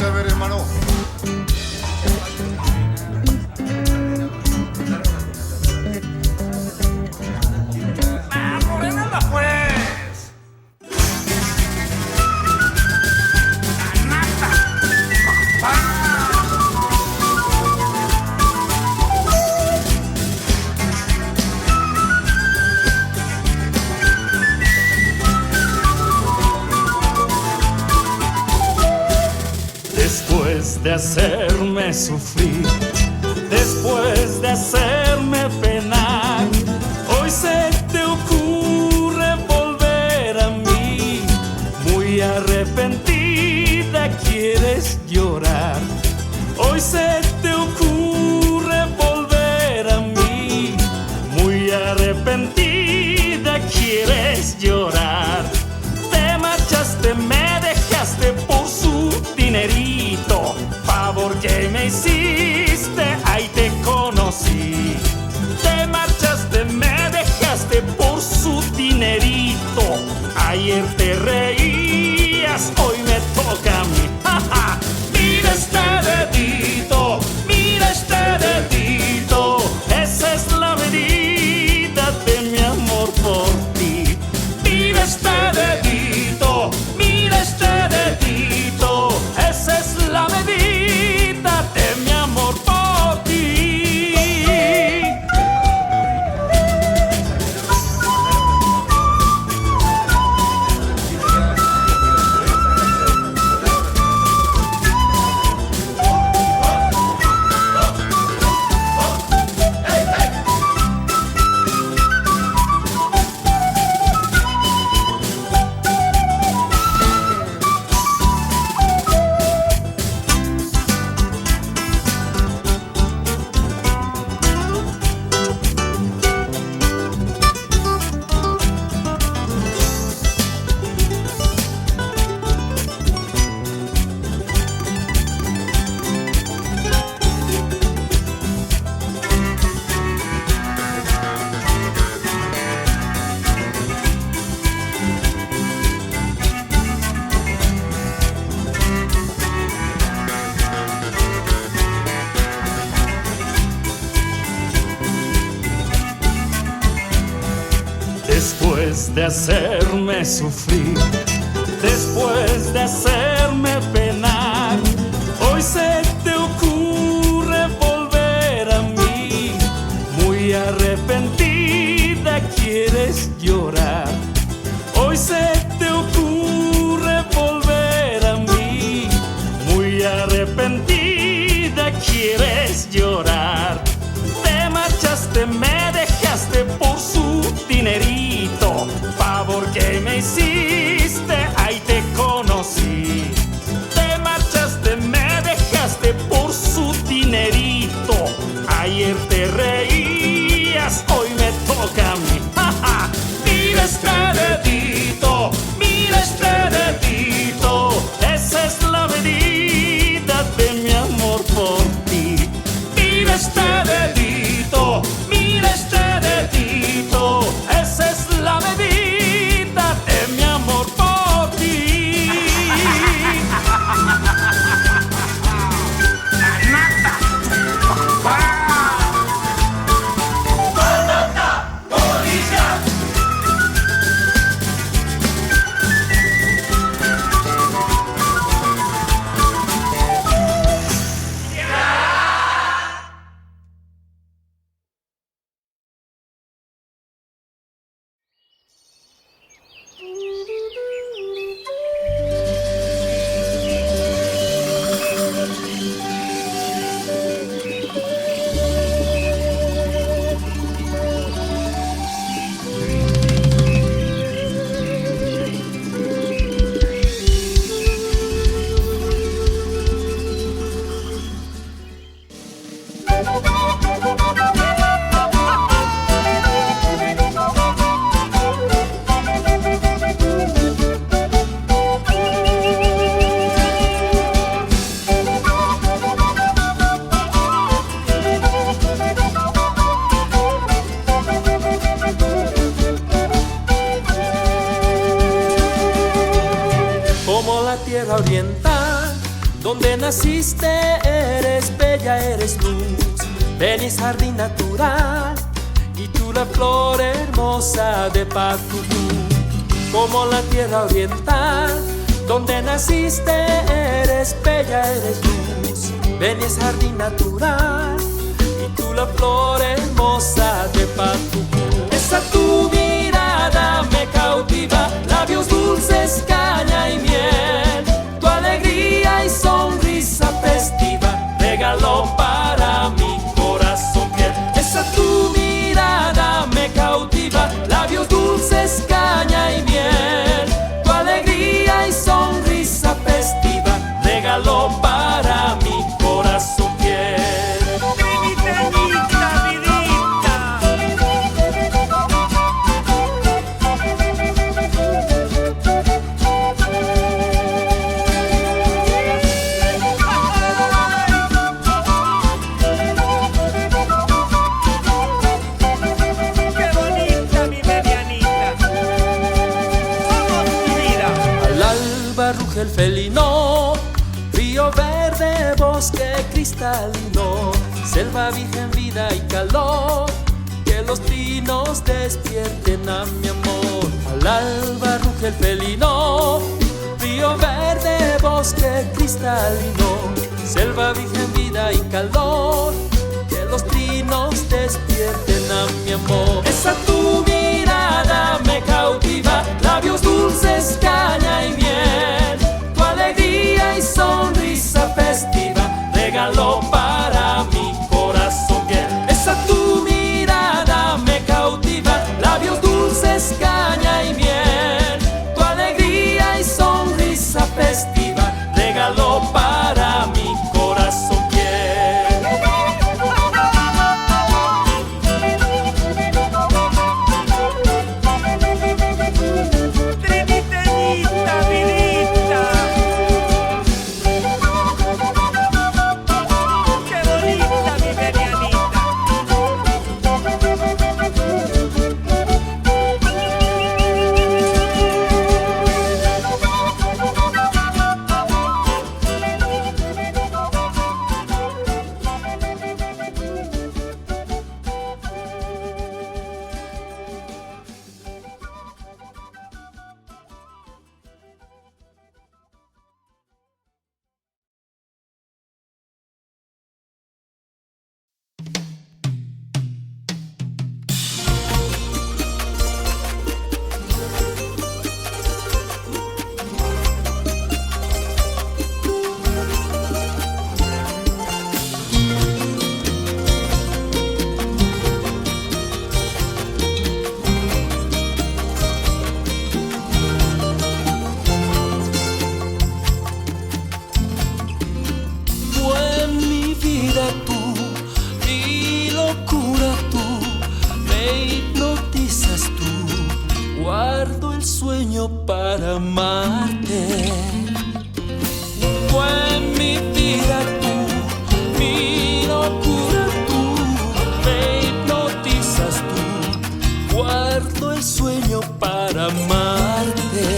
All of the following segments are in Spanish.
voltea a ver, hermano. ¡Morenala, pues! ¡Nata! Después de hacerme sufrir, después de hacerme penar, hoy se te ocurre volver a mí. Muy arrepentida quieres llorar. Hoy se te ocurre volver a mí. Muy arrepentida quieres llorar. Te marchaste, me dejaste por su dinerito. Favor que me hiciste, ahí te conocí. Te marchaste, me dejaste por su dinerito. Ayer te reías, hoy me toca a mí. ¡Ja, ja! Mira este dedito, mira este dedito. Esa es la medida de mi amor por ti. Mira este dedito, mira este dedito. Esa es la medida de mi amor por ti. Después de hacerme sufrir, después de hacerme penar, hoy se te ocurre volver a mí. Muy arrepentida quieres llorar. Hoy se te ocurre volver a mí. Muy arrepentida quieres llorar. Te marchaste, me dejaste por su dinerito. Favor que me hiciste, ahí te conocí. Te marchaste, me dejaste por su dinerito. Ayer te reías, hoy me toca a mí. ¡Ja, ja! Mira este dedito, mira este dedito. Esa es la medida de mi amor por ti. Mira este dedito, mira este dedito. Esa es la medida de mi amor por ti. ¡Nata! naciste eres bella, eres luz, ven y jardín natural, y tú la flor hermosa de Patucú. Como la tierra oriental, donde naciste eres bella, eres luz, ven y jardín natural, y tú la flor hermosa de Patucú. Esa tu mirada me cautiva, labios dulces, caña y miel, tu alegría y sonrisa festiva, regalo para mi corazón fiel. Esa tu mirada me cautiva, labios dulces, caña y miel, tu alegría y sonrisa festiva, regalo para mi corazón fiel. Ruge el felino, río verde, bosque cristalino, selva virgen, vida y calor, que los trinos despierten a mi amor. Al alba ruge el felino, río verde, bosque cristalino, selva virgen, vida y calor, que los trinos despierten a mi amor. Esa tu mirada me cautiva, labios dulces, caña y miel, tu alegría y sonrisa festiva, regalo para mi corazón fiel. Esa tu mirada me cautiva, labios dulces, caña y miel, tu alegría y sonrisa festiva, regalo para mi corazón fiel. Para amarte, fue mi vida tú, mi locura tú, me hipnotizas tú, guardo el sueño para amarte.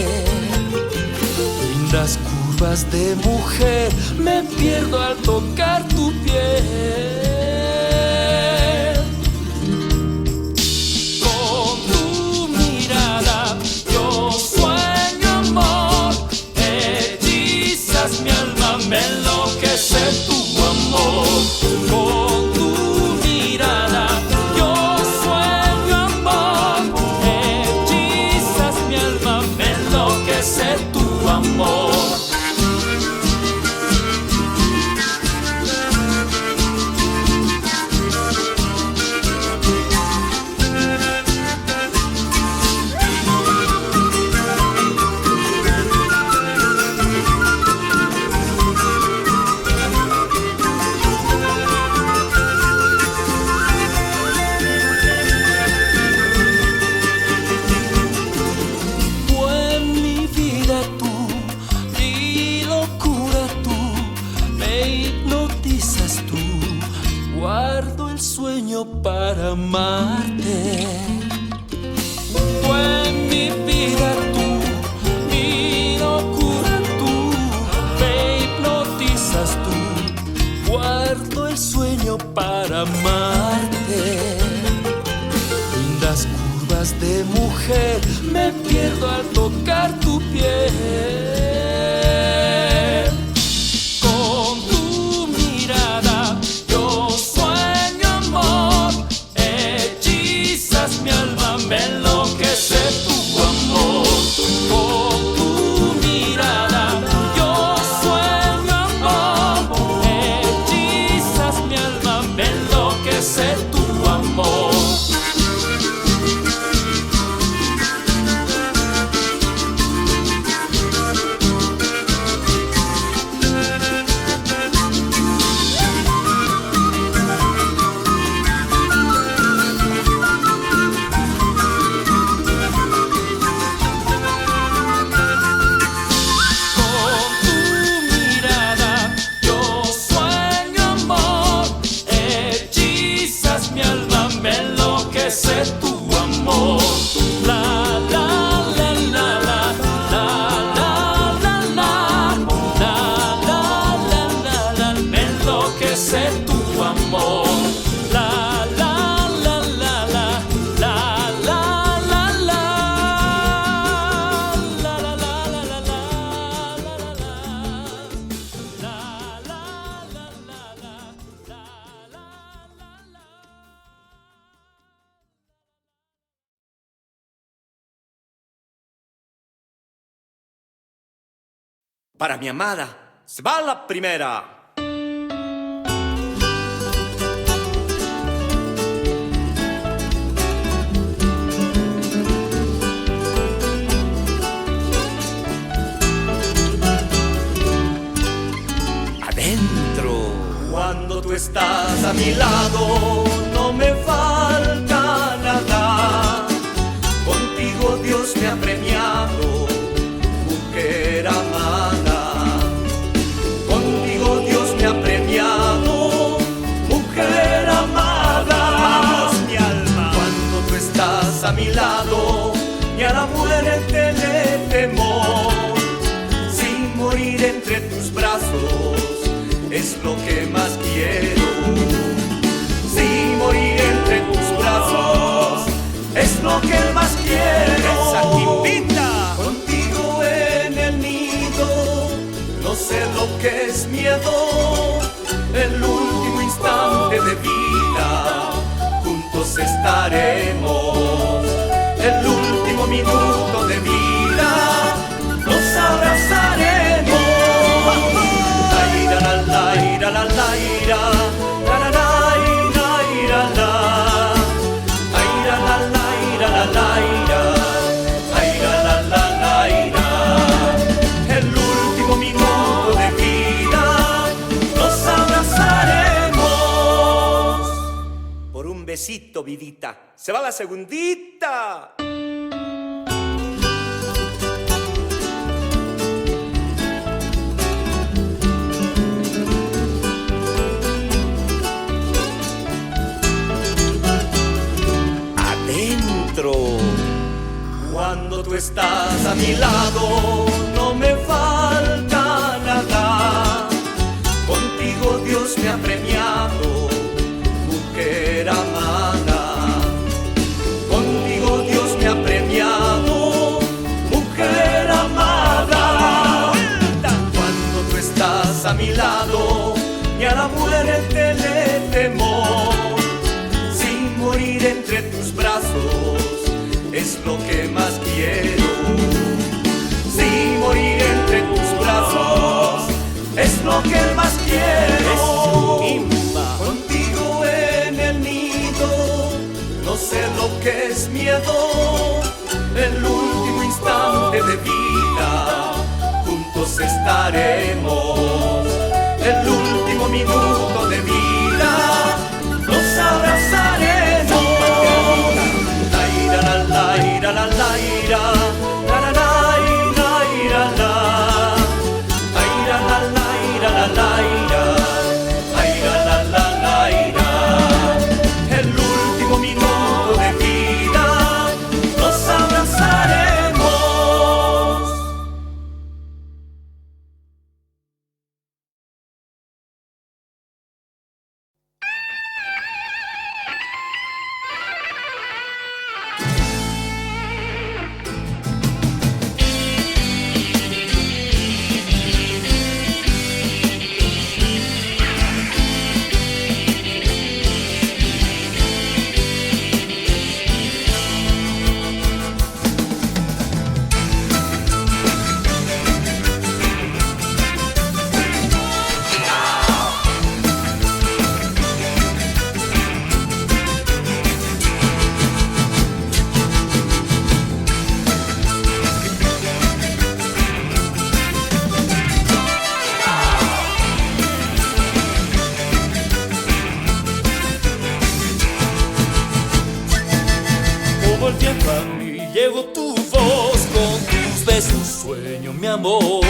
Lindas curvas de mujer, me pierdo al tocar tu piel. Mi alma me enloquece tu amor, con tu mirada yo sueño amor, hechizas mi alma, me enloquece tu amor. Para amarte, fue mi vida tú, mi locura tú, me hipnotizas tú, mujer, me pierdo al tocar tu piel. Con tu mirada yo sueño amor, hechizas mi alma, me enloquece tu amor. Con tu mirada yo sueño amor, hechizas mi alma, me enloquece tu amor. Tu amor, la la la la la la la la la la la la la, me enloquece tu amor, la la la la la la la la la la la la Para mi amada, se va la primera. Adentro. Cuando tú estás a mi lado, no me falta nada. Contigo Dios me ha premiado, mujer amada. Contigo Dios me ha premiado, mujer amada. Vamos, mi alma. Cuando tú estás a mi lado, ni a la muerte le temo. Sin morir entre tus brazos es lo que más quiero. Sin morir entre tus brazos es lo que más quiero. Esa Quimbita. Contigo en el nido, no sé lo que es miedo. El último instante de vida, juntos estaremos. El último minuto de vida, nos abrazaremos. La ira, la ira, la ira, la la la ira, ira, la. La ira, la ira, la ira. El último minuto de vida, nos abrazaremos. Por un besito, vidita, se va la segundita. Adentro. Cuando tú estás a mi lado, no me falta nada. Contigo Dios me ha premiado, mujer amada. Contigo Dios me ha premiado, mujer amada. Cuando tú estás a mi lado, ni a la muerte le temo. Sin morir entre tus brazos es lo que más quiero. Sin morir entre tus brazos es lo que más quiero. Contigo en el nido, no sé lo que es miedo. El último instante de vida, juntos estaremos. El último minuto de vida, nos abrazaremos. La ira, la ira, la ira. el viento a mí llegó tu voz, con tus besos sueño mi amor.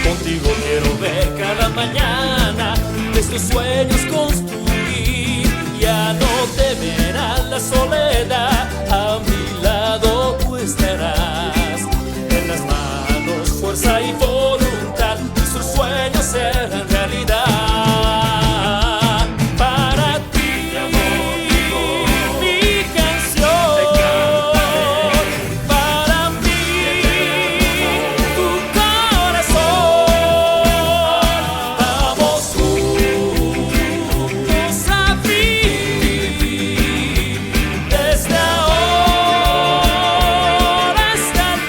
Contigo quiero ver cada mañana, de estos sueños construir. Ya no temerás la soledad, a mi lado tú estarás. En las manos fuerza y voluntad, nuestros sueños serán realidad. Para ti, mi canción, para mí, tu corazón. Vamos juntos a vivir desde ahora hasta el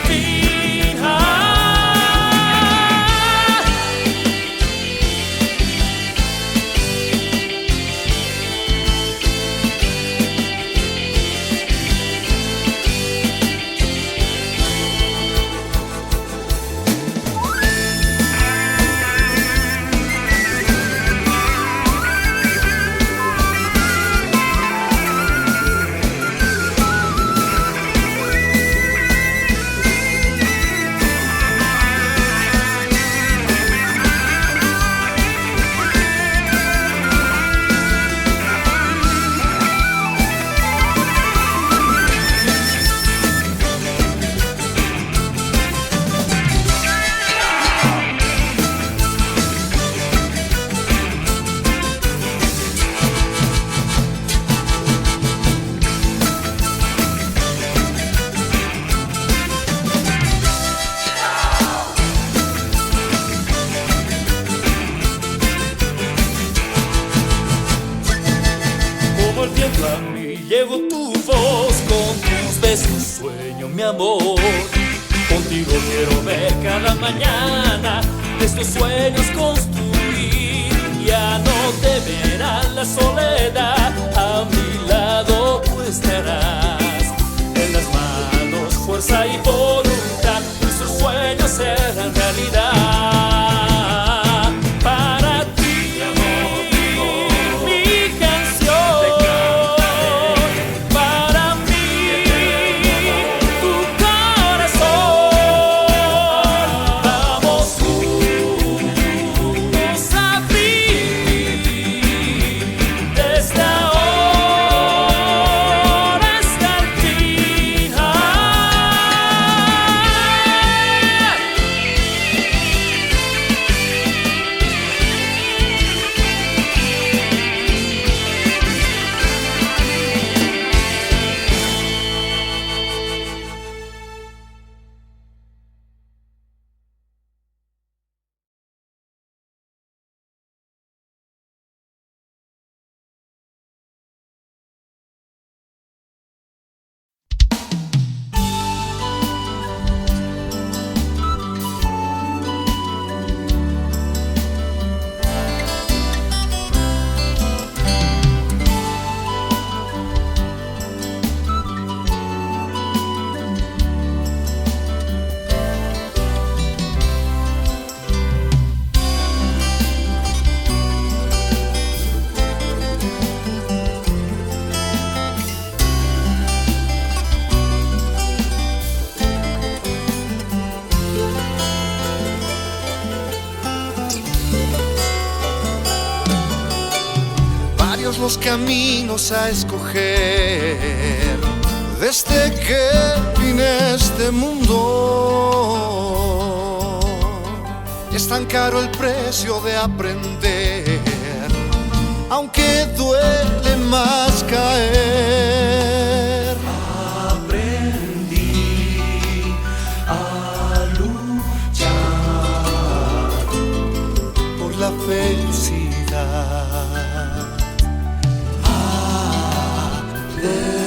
como el viento a mí llegó tu voz, con tus besos sueño mi amor. Contigo quiero ver cada mañana, de estos sueños construir. Ya no temerás la soledad, a mi lado tú estarás. En las manos fuerza y voluntad, nuestros sueños serán realidad. Para ti, mi canción, para mí, tu corazón. Vamos juntos a vivir desde ahora hasta el final. Los caminos a escoger desde que vine este mundo. Es tan caro el precio de aprender, aunque duele más caer. Aprendí a luchar Por la felicidad,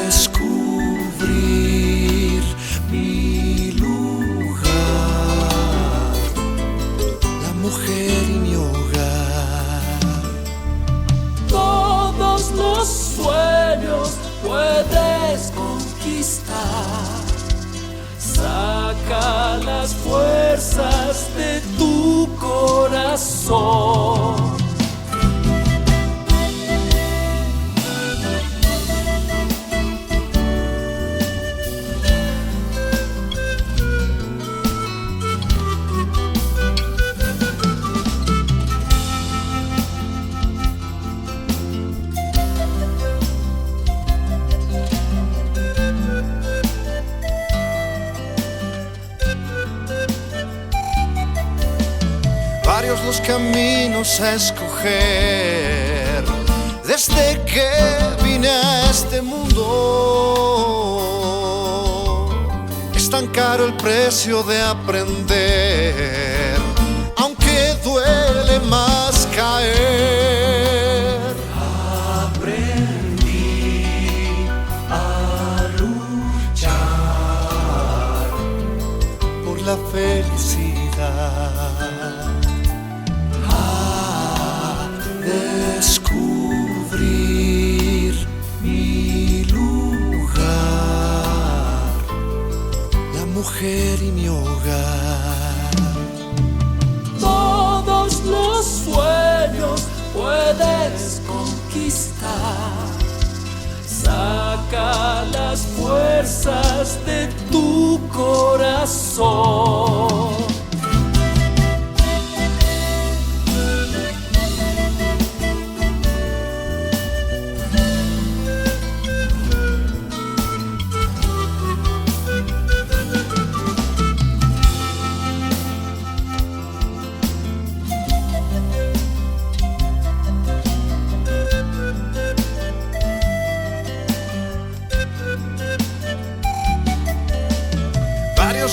descubrir mi lugar, la mujer y mi hogar. Todos los sueños puedes conquistar. Saca las fuerzas de tu corazón. los caminos a escoger. Desde que vine a este mundo, es tan caro el precio de aprender, aunque duele más caer. Aprendí a luchar por la felicidad, a descubrir mi lugar, la mujer y mi hogar. Todos los sueños puedes conquistar. Saca las fuerzas de tu corazón.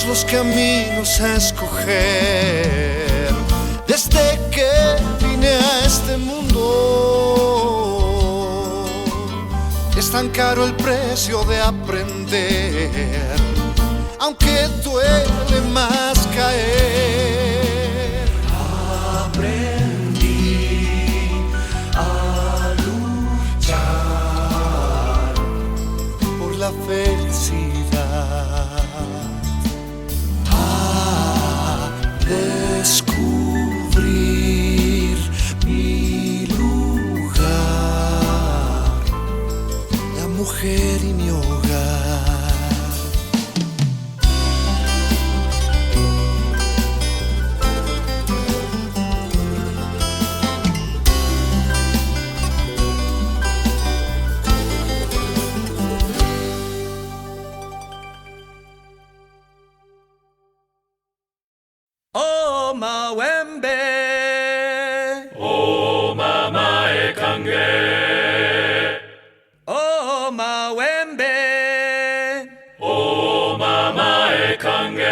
Los caminos a escoger. Desde que vine a este mundo, es tan caro el precio de aprender, aunque duele más caer. Aprendí a luchar por la felicidad, descubrir mi lugar, la mujer y mi hogar. Oh Mawembe, O mama e kange, oh Mawembe, O mama e kange.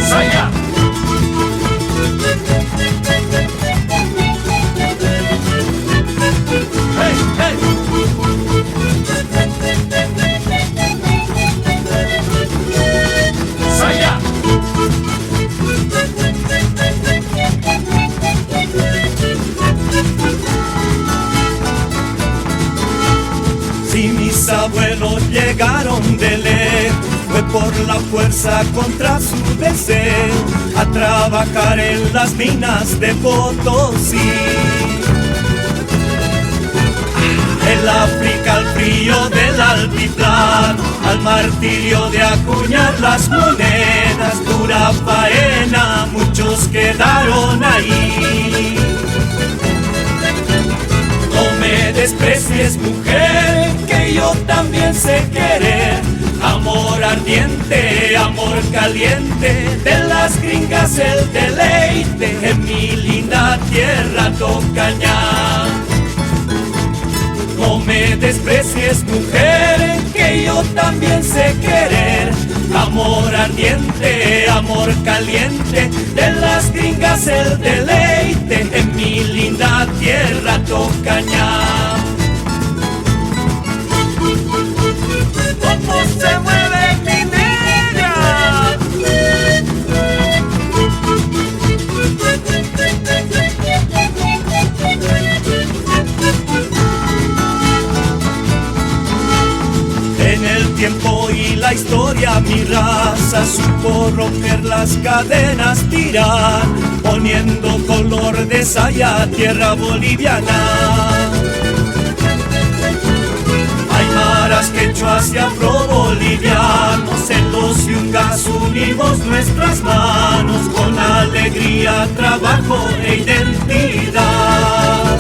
Saya! hey, hey. Saya! Si mis abuelos llegaron de lejos, fue por la fuerza contra su deseo, a trabajar en las minas de Potosí. El África, al frío del altiplano, al martirio de acuñar las monedas, dura faena, muchos quedaron ahí. No me desprecies, mujer, que yo también sé querer. Amor ardiente, amor caliente, de las gringas el deleite, en mi linda tierra Tocañá. No me desprecies, mujer, que yo también sé querer. Amor ardiente, amor caliente, de las gringas el deleite, en mi linda tierra Tocañá. ¿Cómo se mueve mi negra? En el tiempo y la historia mi raza supo romper las cadenas, tirar, poniendo color de saya tierra boliviana. Aymaras, quechuas y afro-bolivianos, en los yungas unimos nuestras manos, con alegría, trabajo e identidad.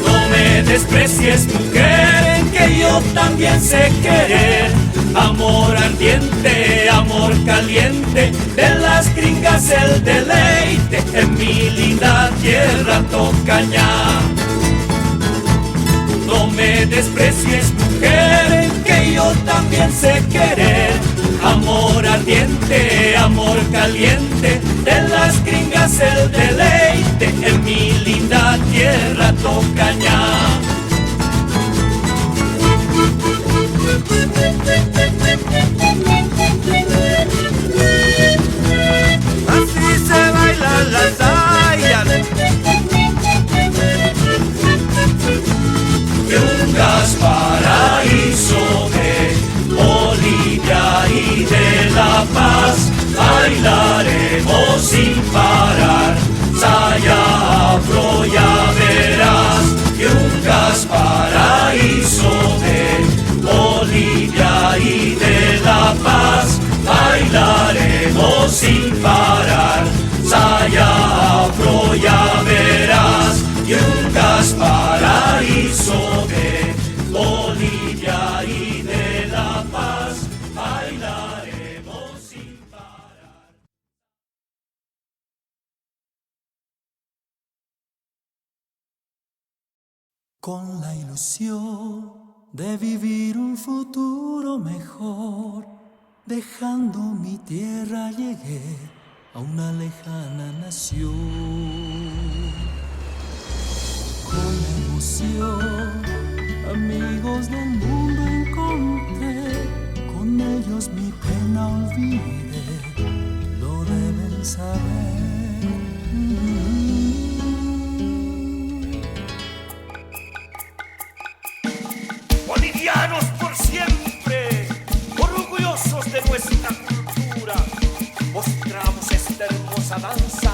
No me desprecies, mujer, que yo también sé querer. Amor ardiente, amor caliente, de las gringas el deleite, en mi linda tierra Tocañá. No me desprecies, mujer, que yo también sé querer. Amor ardiente, amor caliente, de las gringas el deleite, en mi linda tierra Tocañá. Así se bailan las sayas. Yungas, paraíso de Bolivia y de La Paz, bailaremos sin parar. Saya, afro, ya verás. Yungas, paraíso de Bolivia y de La Paz, bailaremos sin parar. Saya, afro, ya verás. Yungas, paraíso de Bolivia y de La Paz, bailaremos sin parar. Con la ilusión de vivir un futuro mejor, dejando mi tierra llegué a una lejana nación. Con emoción, amigos del mundo encontré, con ellos mi pena olvidé, lo deben saber. Bolivianos por siempre, orgullosos de nuestra cultura, mostramos esta hermosa danza,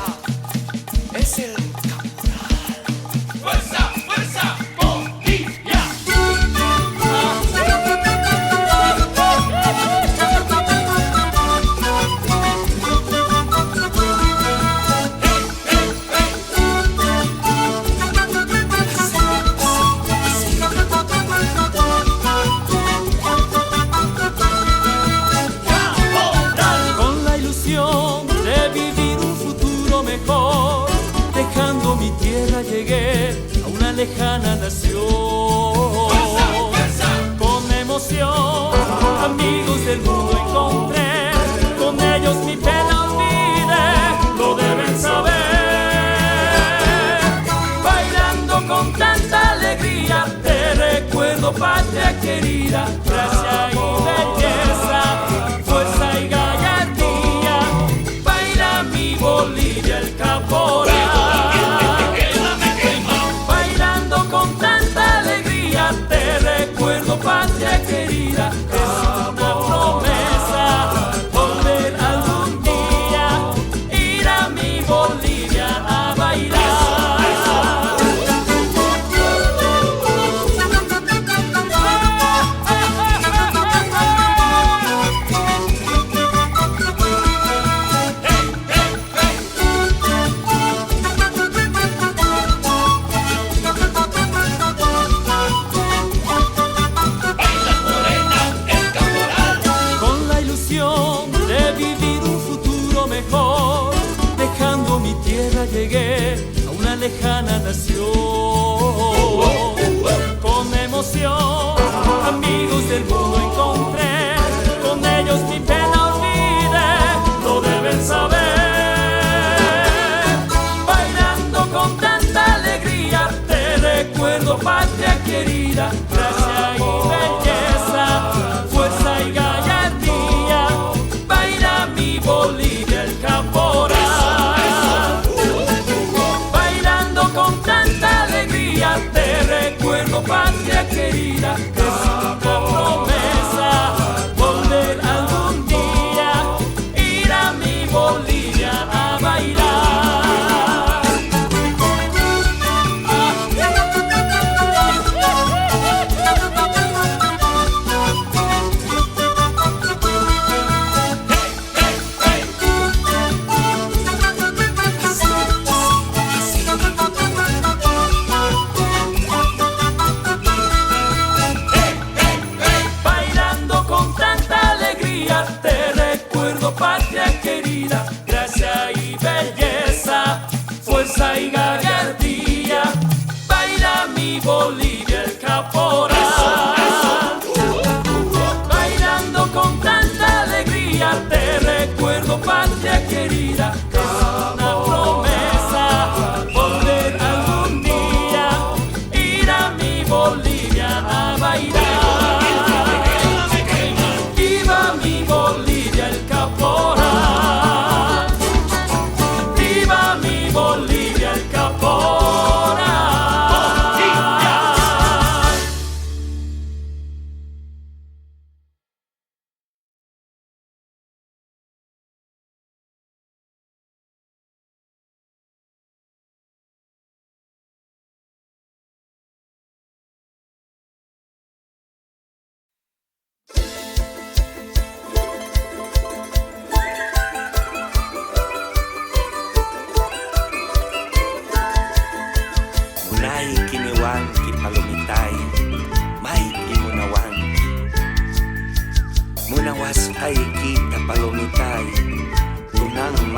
es el caporal. ¡Fuerza, fuerza, Bolivia! Lejana nación. ¡Fuerza, fuerza! Con emoción, amigos del mundo encontré, con ellos mi pena olvidé, lo deben saber. Bailando con tanta alegría, te recuerdo, patria querida, gracia y belleza, fuerza y gallardía, baila mi Bolivia el caporal. Te recuerdo, patria querida, es una promesa, volver algún día, ir a mi Bolivia a bailar. Llegué a una lejana nación. Con emoción, amigos del mundo encontré, con ellos mi pena olvidé, lo deben saber. Bailando con tanta alegría, te recuerdo, patria querida, gracia y belleza, fuerza y gallardía, baila mi Bolivia el caporal. Con tanta alegría te recuerdo,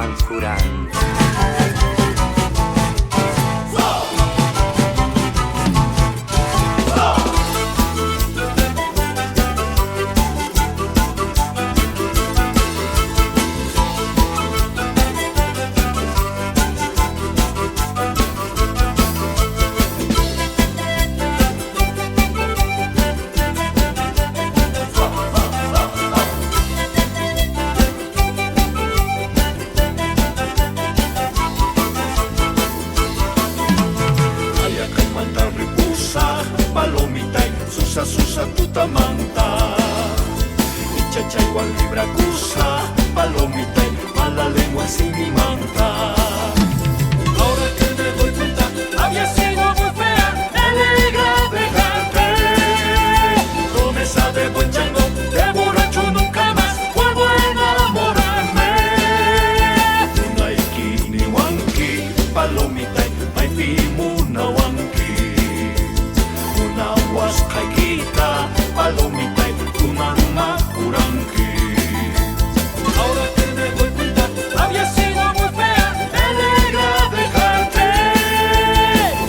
van jurando. Susa tutamanta Ichacha igual libra cusa palomita y mala lengua sin mi manta. Ahora que me doy cuenta había sido muy fea, me alegra dejarte. Promesa de buen chango, de borracho nunca más vuelvo a enamorarme. Una ikini wanki palomita y maipi muna wanki. Una huascaikita, palomita y tunama curanqui. Ahora que me doy cuenta, había sido muy fea, me alegra dejarte.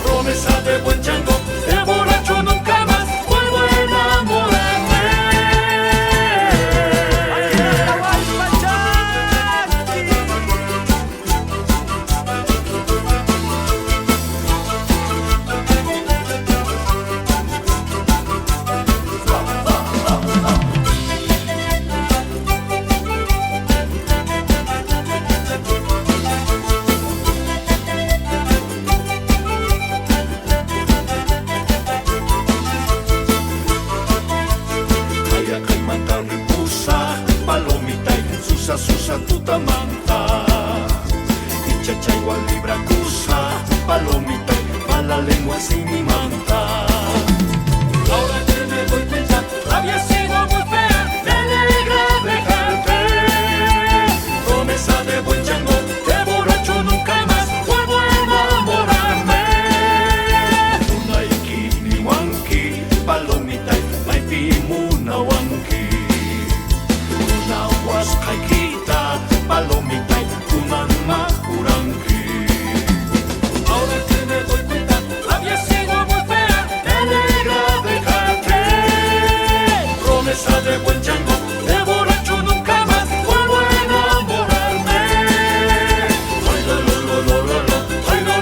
Promesa de buen chango, de borracho nunca más vuelvo a enamorarme. Susa tutamanta Ichacha igual libra cusa palomita y mala lengua sin mi manta. Ahora que me doy cuenta había sido muy fea, me alegra dejarte. Promesa de buen chango, de borracho nunca más vuelvo a enamorarme. Una ikini wanki palomita y maipi muna wanki. Una huascaikita, palomita y tunama curanqui. Ahora que me doy cuenta, había sido muy fea, me alegra dejarte. Promesa de buen chango, de borracho nunca más vuelvo a enamorarme. Ay, lo, ay, lo, ay, lo,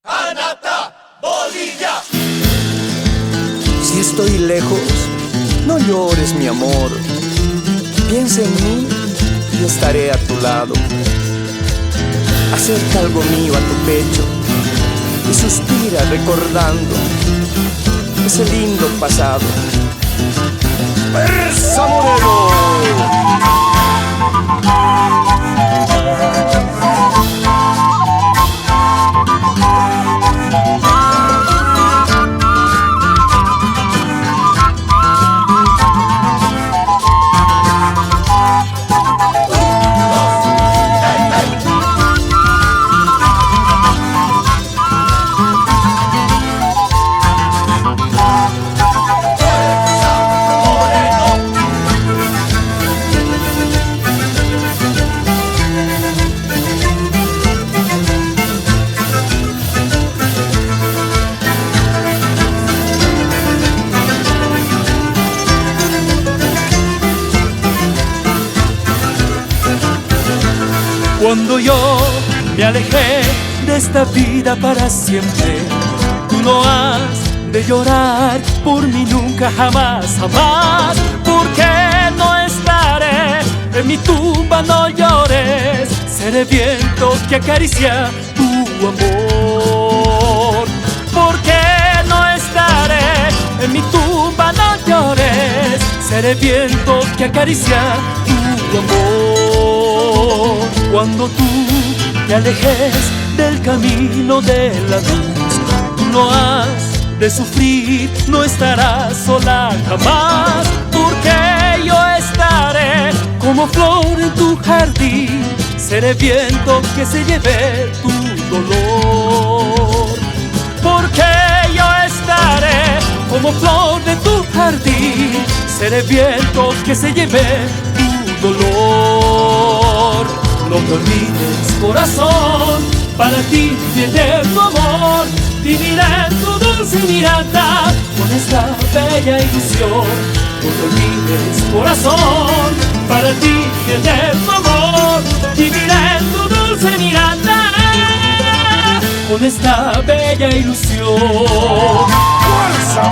Anata, Bolivia. Si estoy lejos, no llores, mi amor. Piensa en mí y estaré a tu lado. Acerca algo mío a tu pecho y suspira recordando ese lindo pasado. ¡Versa Moreno! Cuando yo me alejé de esta vida para siempre, tú no has de llorar por mí nunca, jamás, jamás, porque no estaré en mi tumba, no llores, seré viento que acaricia tu amor. Porque no estaré en mi tumba, no llores, seré viento que acaricia tu amor. Cuando tú te alejes del camino de la luz, tú no has de sufrir, no estarás sola jamás, porque yo estaré como flor en tu jardín, seré viento que se lleve tu dolor. Porque yo estaré como flor de tu jardín, seré viento que se lleve tu dolor. No te olvides, corazón, para ti viene tu amor. Viviré en tu dulce mirada con esta bella ilusión. No te olvides, corazón, para ti viene tu amor. Viviré en tu dulce mirada con esta bella ilusión. Fuerza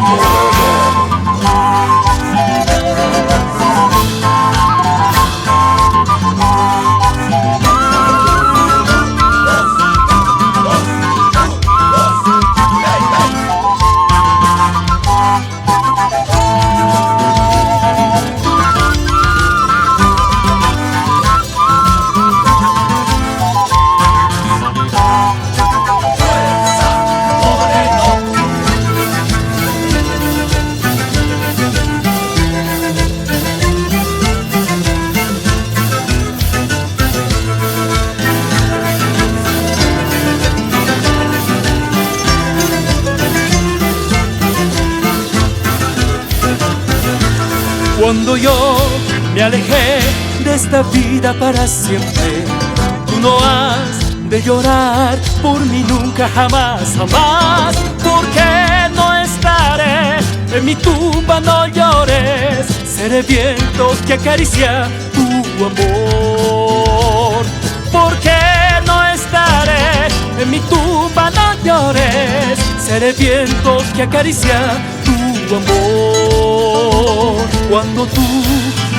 Cuando yo me alejé de esta vida para siempre, tú no has de llorar por mí nunca, jamás, jamás. Porque no estaré en mi tumba, no llores. Seré viento que acaricia tu amor. Porque no estaré en mi tumba, no llores. Seré viento que acaricia tu amor. Cuando tú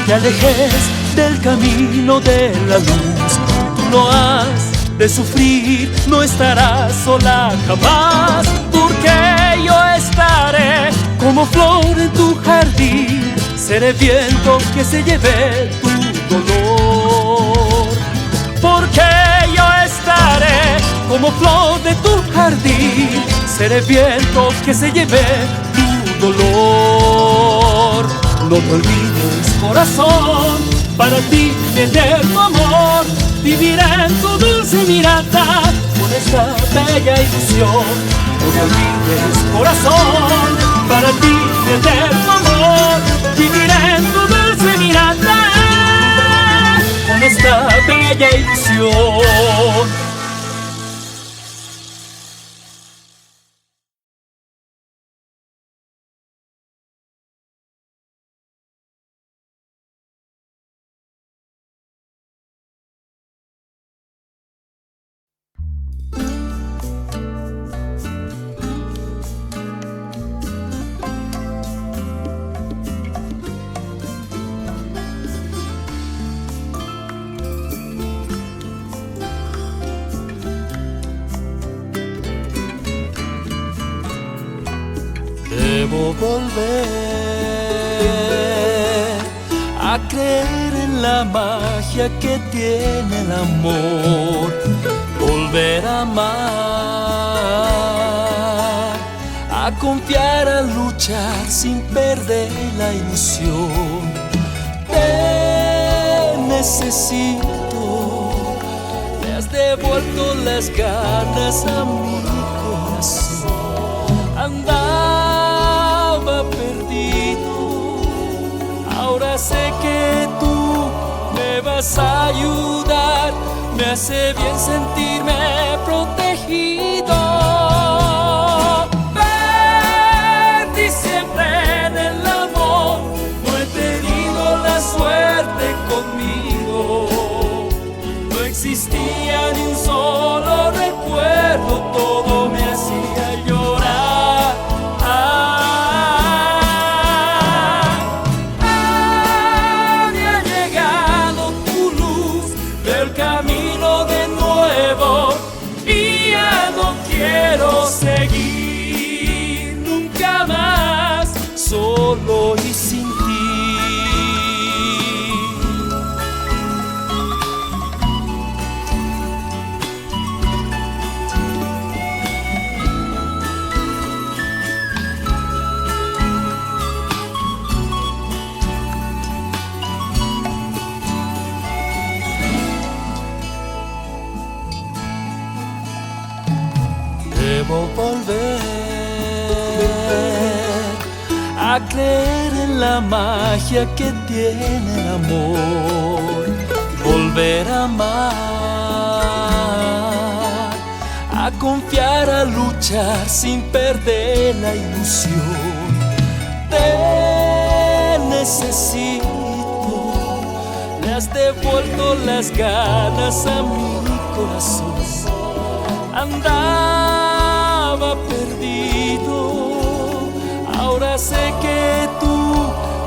te alejes del camino de la luz, tú no has de sufrir, no estarás sola jamás. Porque yo estaré como flor en tu jardín, seré viento que se lleve tu dolor. Porque yo estaré como flor de tu jardín, seré viento que se lleve tu dolor. No te olvides, corazón, para ti viene tu amor. Viviré en tu dulce mirada con esta bella ilusión. No te olvides, corazón, para ti viene tu amor. Viviré en tu dulce mirada con esta bella ilusión. Debo volver a creer en la magia que tiene el amor, volver a amar, a confiar, a luchar sin perder la ilusión. Te necesito, me has devuelto las ganas a mi corazón. Andaba perdido, ahora sé que tú me vas a ayudar, me hace bien sentirme protegido. Perdí siempre en el amor, no he tenido la suerte conmigo, no existía ni un solo recuerdo, todo me hacía llorar. Había llegado tu luz del camino de nuevo y ya no quiero volver a creer en la magia que tiene el amor, volver a amar, a confiar, a luchar sin perder la ilusión. Te necesito, le has devuelto las ganas a mi corazón. Andaba perdido, ahora sé que tú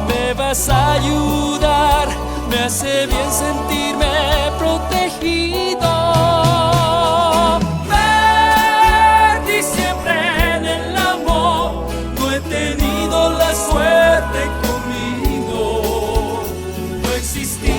me vas a ayudar, me hace bien sentirme protegido. Perdí siempre en el amor, no he tenido la suerte conmigo, no existí